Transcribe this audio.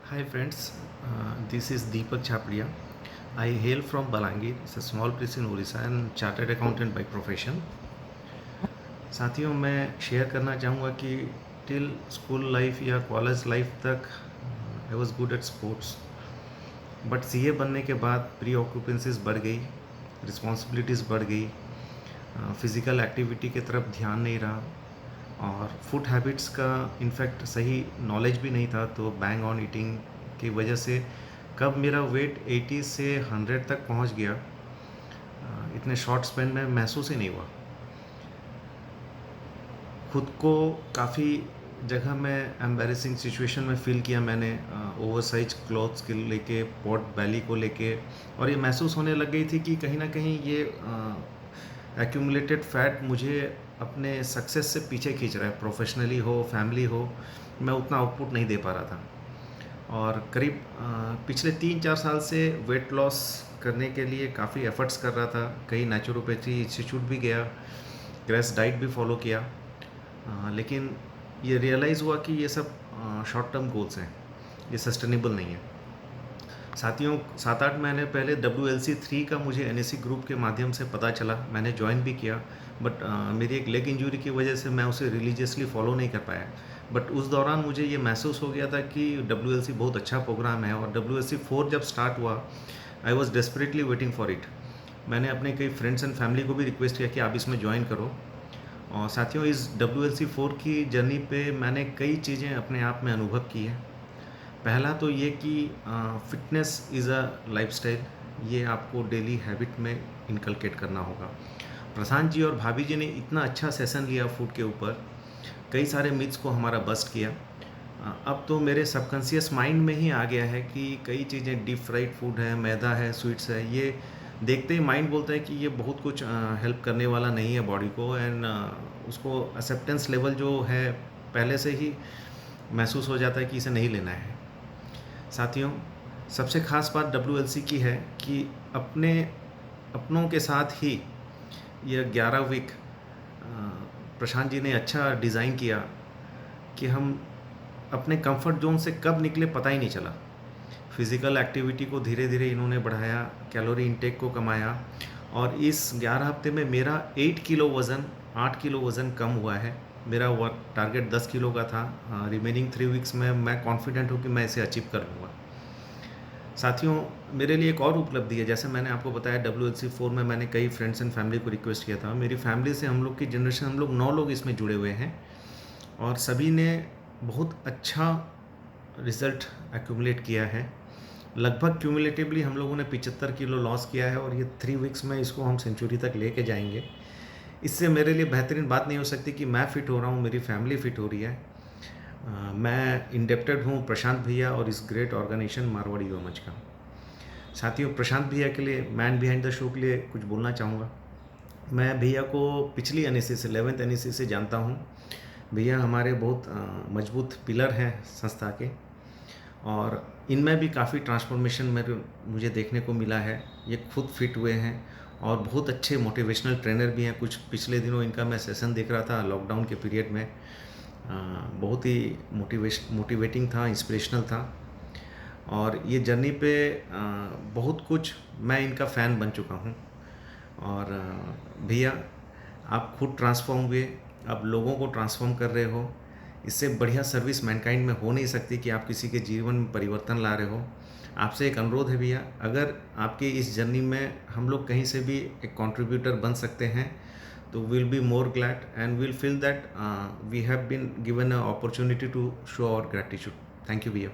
Hi friends, this is Deepak Chaplia. I hail from Balangir. It's a small place in Orissa and chartered accountant by profession. साथियों मैं share करना चाहूँगा कि till school life या college life तक I was good at sports, but CA बनने के बाद प्री ऑक्यूपेंसीज बढ़ गई, रिस्पॉन्सिबिलिटीज़ बढ़ गई, फिज़िकल एक्टिविटी की तरफ ध्यान नहीं रहा और फूड हैबिट्स का इनफैक्ट सही नॉलेज भी नहीं था। तो बैंग ऑन ईटिंग की वजह से कब मेरा वेट 80 से 100 तक पहुंच गया, इतने शॉर्ट स्पेन में महसूस ही नहीं हुआ। खुद को काफ़ी जगह में एम्बेरसिंग सिचुएशन में फ़ील किया मैंने, ओवरसाइज क्लॉथ्स के लेके, पॉट बैली को लेके, और ये महसूस होने लग गई थी कि कहीं ना कहीं ये एक्यूमुलेटेड फैट मुझे अपने सक्सेस से पीछे खींच रहा है। प्रोफेशनली हो, फैमिली हो, मैं उतना आउटपुट नहीं दे पा रहा था। और करीब पिछले 3-4 साल से वेट लॉस करने के लिए काफ़ी एफर्ट्स कर रहा था। कई नेचुरोपैथी इंस्टीट्यूट भी गया, क्रैश डाइट भी फॉलो किया, लेकिन ये रियलाइज़ हुआ कि ये सब शॉर्ट टर्म गोल्स हैं, ये सस्टेनेबल नहीं है। साथियों 7-8 महीने पहले WLC 3 का मुझे NSC ग्रुप के माध्यम से पता चला, मैंने ज्वाइन भी किया, बट मेरी एक लेग इंजरी की वजह से मैं उसे रिलीजियसली फॉलो नहीं कर पाया। बट उस दौरान मुझे ये महसूस हो गया था कि WLC बहुत अच्छा प्रोग्राम है, और WLC 4 जब स्टार्ट हुआ, I was desperately waiting for it. मैंने अपने कई फ्रेंड्स एंड फैमिली को भी रिक्वेस्ट किया कि आप इसमें ज्वाइन करो। और साथियों इस WLC 4 की जर्नी पे मैंने कई चीज़ें अपने आप में अनुभव की है। पहला तो ये कि फिटनेस इज़ अ लाइफस्टाइल, ये आपको डेली हैबिट में इनकलकेट करना होगा। प्रशांत जी और भाभी जी ने इतना अच्छा सेशन लिया फूड के ऊपर, कई सारे मिथ्स को हमारा बस्ट किया। अब तो मेरे सबकॉन्शियस माइंड में ही आ गया है कि कई चीज़ें डीप फ्राइड फूड है, मैदा है, स्वीट्स है, ये देखते ही माइंड बोलता है कि ये बहुत कुछ हेल्प करने वाला नहीं है बॉडी को, एंड उसको एक्सेप्टेंस लेवल जो है पहले से ही महसूस हो जाता है कि इसे नहीं लेना है। साथियों सबसे ख़ास बात WLC की है कि अपनों के साथ ही यह 11 वीक प्रशांत जी ने अच्छा डिज़ाइन किया कि हम अपने कंफर्ट जोन से कब निकले पता ही नहीं चला। फिज़िकल एक्टिविटी को धीरे धीरे इन्होंने बढ़ाया, कैलोरी इंटेक को कमाया, और इस 11 हफ्ते में मेरा 8 किलो वज़न 8 किलो वज़न कम हुआ है। मेरा वर्क टारगेट 10 किलो का था। रिमेनिंग 3 वीक्स में मैं कॉन्फिडेंट हूँ कि मैं इसे अचीव कर लूँगा। साथियों मेरे लिए एक और उपलब्धि है, जैसे मैंने आपको बताया WLC 4 में मैंने कई फ्रेंड्स एंड फैमिली को रिक्वेस्ट किया था। मेरी फैमिली से हम लोग की जनरेशन, हम लोग 9 लोग इसमें जुड़े हुए हैं, और सभी ने बहुत अच्छा रिज़ल्ट एक्यूमुलेट किया है। लगभग क्यूमुलेटिवली हम लोगों ने 75 किलो लॉस किया है, और ये 3 वीक्स में इसको हम सेंचुरी तक लेके जाएंगे। इससे मेरे लिए बेहतरीन बात नहीं हो सकती कि मैं फ़िट हो रहा हूँ, मेरी फैमिली फ़िट हो रही है। मैं इंडेप्टेड हूँ प्रशांत भैया और इस ग्रेट ऑर्गेनाइजेशन मारवाड़ी योमज का। साथियों प्रशांत भैया के लिए, मैन बिहाइंड द शो के लिए कुछ बोलना चाहूँगा। मैं भैया को पिछली NSC से 11th NSC से जानता हूँ। भैया हमारे बहुत मजबूत पिलर हैं संस्था के, और इनमें भी काफ़ी ट्रांसफॉर्मेशन मेरे मुझे देखने को मिला है। ये खुद फिट हुए हैं और बहुत अच्छे मोटिवेशनल ट्रेनर भी हैं। कुछ पिछले दिनों इनका मैं सेशन देख रहा था लॉकडाउन के पीरियड में, बहुत ही मोटिवेटिंग था, इंस्पिरेशनल था, और ये जर्नी पे बहुत कुछ मैं इनका फ़ैन बन चुका हूँ। और भैया आप खुद ट्रांसफॉर्म हुए, आप लोगों को ट्रांसफॉर्म कर रहे हो। इससे बढ़िया सर्विस मैनकाइंड में हो नहीं सकती कि आप किसी के जीवन में परिवर्तन ला रहे हो। आपसे एक अनुरोध है भैया, अगर आपकी इस जर्नी में हम लोग कहीं से भी एक कंट्रीब्यूटर बन सकते हैं तो will be more glad and will feel that we have been given a opportunity to show our gratitude. Thank you भैया।